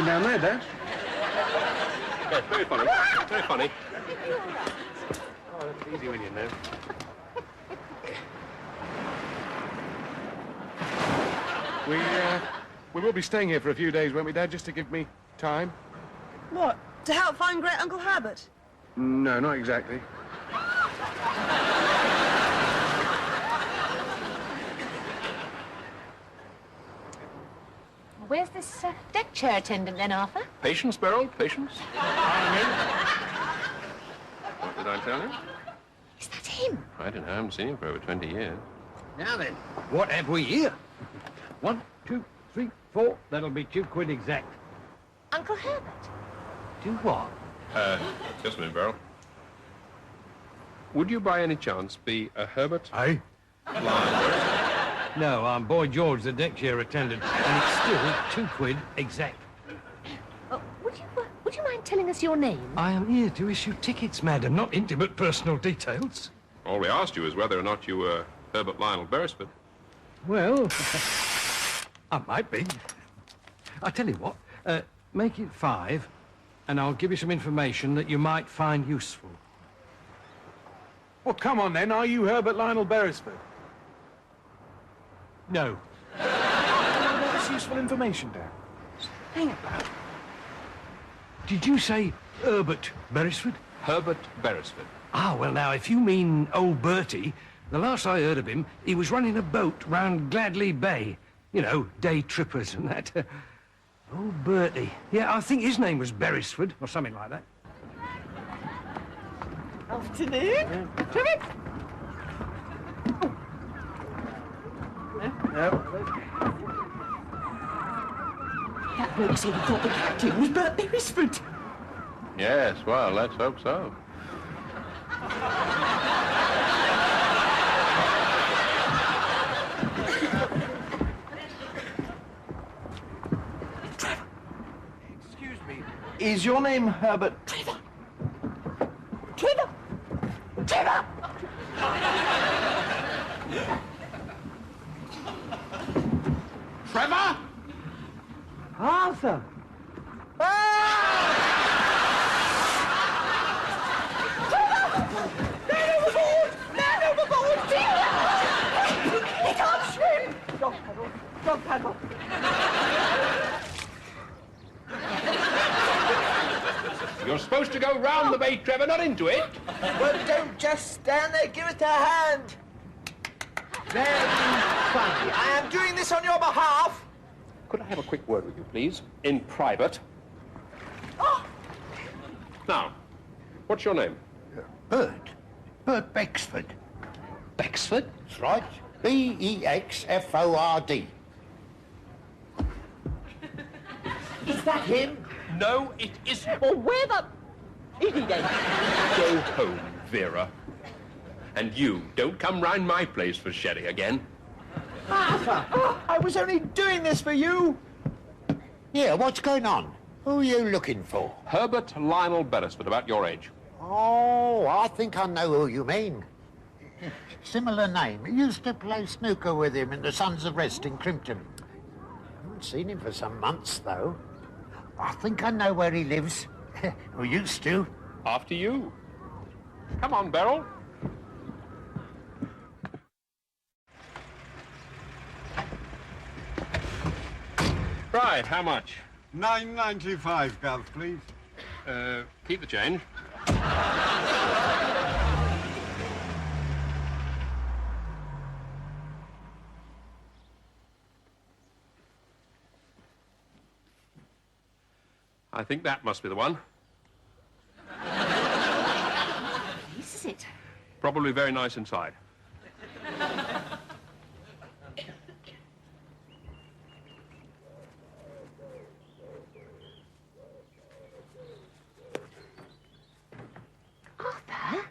sitting down there, Dad. Yes, very funny. Very funny. Oh, that's easy when you know. We will be staying here for a few days, won't we, Dad, just to give me time? What? To help find Great Uncle Herbert? No, not exactly. Where's this deck chair attendant then, Arthur? Patience, Beryl, patience. What did I tell you? Is that him? I don't know. I haven't seen him for over 20 years. Now then, what have we here? 1, 2, 3, 4. That'll be £2 exact. Uncle Herbert? Do what? Just a minute, Beryl. Would you by any chance be a Herbert? Aye? No, I'm Boy George, the deck chair attendant, and it's still £2 exact. Would you mind telling us your name? I am here to issue tickets, madam, not intimate personal details. All we asked you is whether or not you were Herbert Lionel Beresford. Well, I might be. I'll tell you what, make it 5, and I'll give you some information that you might find useful. Well, come on, then. Are you Herbert Lionel Beresford? No. That's useful information, Dad. Hang about. Did you say Herbert Beresford? Herbert Beresford. Ah, well, now, if you mean old Bertie, the last I heard of him, he was running a boat round Gladley Bay. You know, day trippers and that. Old Bertie. Yeah, I think his name was Beresford, or something like that. Afternoon. Trevor! No. That bloke said he thought the captain was Bert Beresford. Yes, well, let's hope so. Excuse me. Is your name Herbert? Trevor! Trevor! Trevor! Trevor? Arthur! Man overboard! Man overboard! He can't swim! Dog paddle! Dog paddle! You're supposed to go round the bay, Trevor, not into it. Well, don't just stand there. Give it a hand. Very funny. I am doing this on your behalf. Could I have a quick word with you, please? In private. Now, what's your name? Bert Bexford. Bexford? That's right. Bexford. Is that him? No, it isn't. Well, where the... Is he then? Go home, Vera. And you, don't come round my place for sherry again. Arthur! I was only doing this for you. Yeah, what's going on? Who are you looking for? Herbert Lionel Beresford, about your age. Oh, I think I know who you mean. Similar name. Used to play snooker with him in the Sons of Rest in Crimpton. Haven't seen him for some months, though. I think I know where he lives. Or used to. After you. Come on, Beryl. Right, how much? £9.95, Gov, please. Keep the change. I think that must be the one. This is it. Probably very nice inside. Arthur?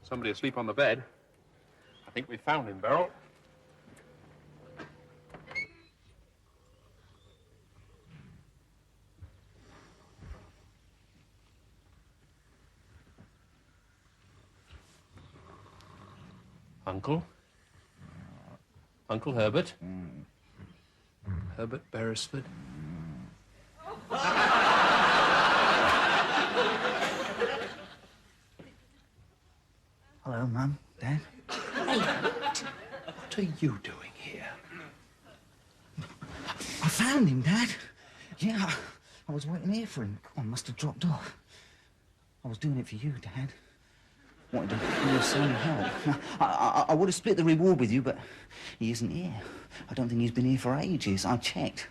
Somebody asleep on the bed. I think we found him, Beryl. Uncle? Uncle Herbert? Herbert Beresford. Hello, Mum, Dad. What are you doing here? I found him, Dad. Yeah, I was waiting here for him. I must have dropped off. I was doing it for you, Dad. Wanted to give you some help. I would have split the reward with you, but he isn't here. I don't think he's been here for ages. I checked.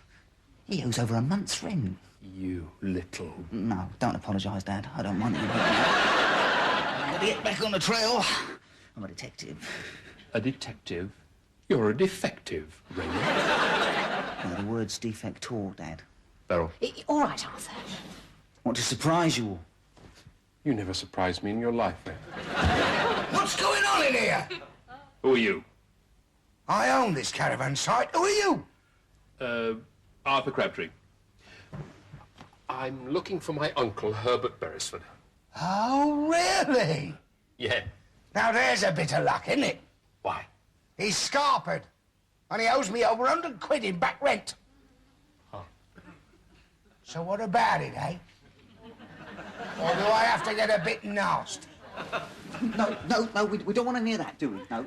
He owes over a month's rent. You little... No, don't apologise, Dad. I don't want you. I'm going to get back on the trail. I'm a detective. A detective? You're a defective, Raymond. No, the word's defector, Dad. Beryl, All right, Arthur. Want to surprise you all. you never surprised me in your life, Raymond. What's going on in here? Who are you? I own this caravan site. Who are you? Arthur Crabtree. I'm looking for my uncle, Herbert Beresford. Oh, really? Yeah. Now, there's a bit of luck, isn't it? Why? He's scarpered, and he owes me over 100 quid in back rent. Oh. So what about it, eh? Or do I have to get a bit nasty? No, we don't want to hear that, do we? No,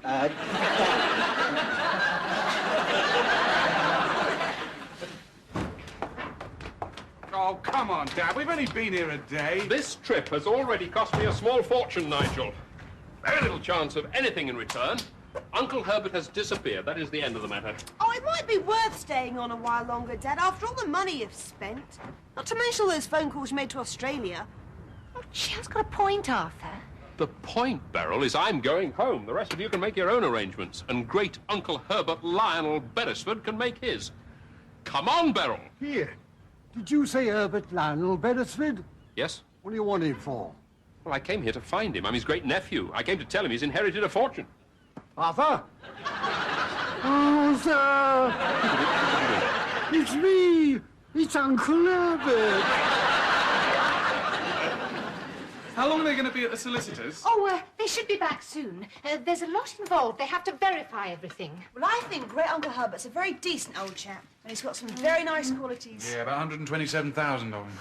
Oh, come on, Dad. We've only been here a day. This trip has already cost me a small fortune, Nigel. Very little chance of anything in return. Uncle Herbert has disappeared. That is the end of the matter. Oh, it might be worth staying on a while longer, Dad, after all the money you've spent. Not to mention all those phone calls you made to Australia. Oh, she has got a point, Arthur. The point, Beryl, is I'm going home. The rest of you can make your own arrangements. And great Uncle Herbert Lionel Beresford can make his. Come on, Beryl. Here. Did you say Herbert Lionel Beresford? Yes? What do you want him for? Well, I came here to find him. I'm his great-nephew. I came to tell him he's inherited a fortune. Arthur? Oh, sir! It's me! It's Uncle Herbert! How long are they going to be at the solicitors? Oh, they should be back soon. There's a lot involved. They have to verify everything. Well, I think Great Uncle Herbert's a very decent old chap, and he's got some very nice qualities. Yeah, about 127,000 of them.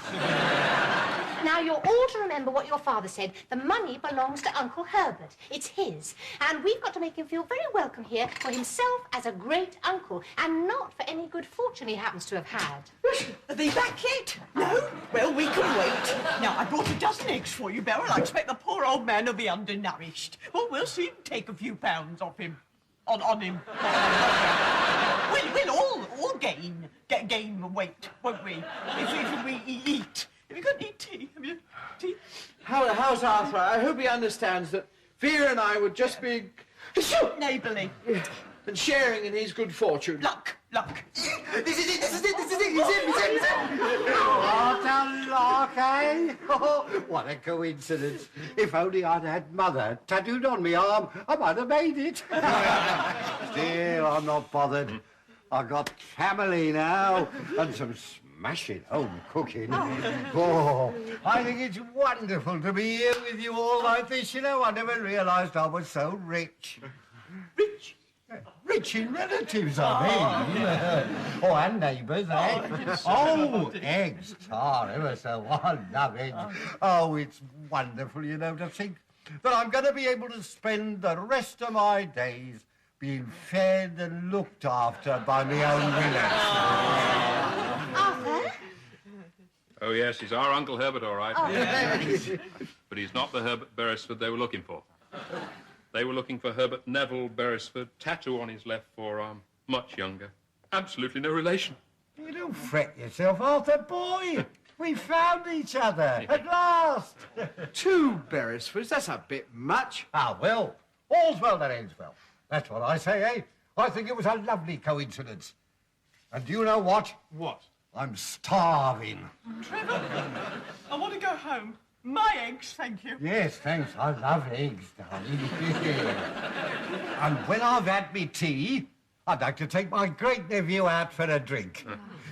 Now, you're all to remember what your father said. The money belongs to Uncle Herbert. It's his. And we've got to make him feel very welcome here for himself as a great uncle, and not for any good fortune he happens to have had. Are they back yet? No? Well, we can wait. Now, I brought a dozen eggs for you, Beryl. I expect the poor old man will be undernourished. Well, we'll soon take a few pounds off him. On him. We'll all gain weight, won't we? If we eat. Have you got any tea? Have you tea? How's Arthur? I hope he understands that Vera and I would just be... neighbourly. And sharing in his good fortune. Luck. This is it. He's in. What a lark, eh? Oh, what a coincidence. If only I'd had Mother tattooed on my arm, I might have made it. Still, I'm not bothered. I've got family now, and some smashing home cooking. Oh, I think it's wonderful to be here with you all like this. You know, I never realised I was so rich. Rich? Rich in relatives, I mean. Oh, and neighbours, eh? Oh, eggs, tar, ever so I love eggs. Oh, it's wonderful, you know, to think that I'm going to be able to spend the rest of my days being fed and looked after by my own village. Arthur? Oh, yes, he's our Uncle Herbert, all right. Oh. But he's not the Herbert Beresford they were looking for. They were looking for Herbert Neville Beresford, tattoo on his left forearm, much younger. Absolutely no relation. You don't fret yourself, Arthur, boy. We found each other, at last. 2 Beresfords, that's a bit much. Ah, well, all's well that ends well. That's what I say, eh? I think it was a lovely coincidence. And do you know what? What? I'm starving. Trevor, I want to go home. My eggs, thank you. Yes, thanks. I love eggs, darling. And when I've had me tea, I'd like to take my great-nephew out for a drink.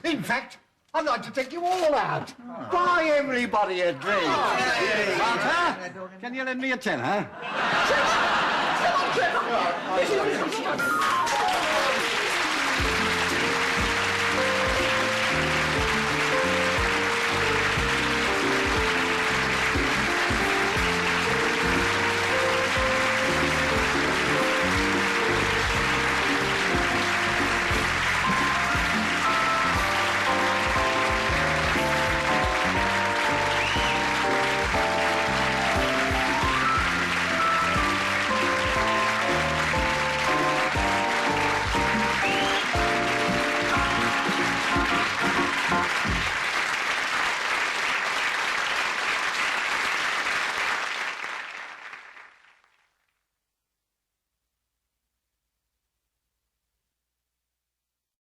In fact, I'd like to take you all out. Buy everybody a drink. Arthur, can you lend me a tenner? Trevor! Come on, Trevor!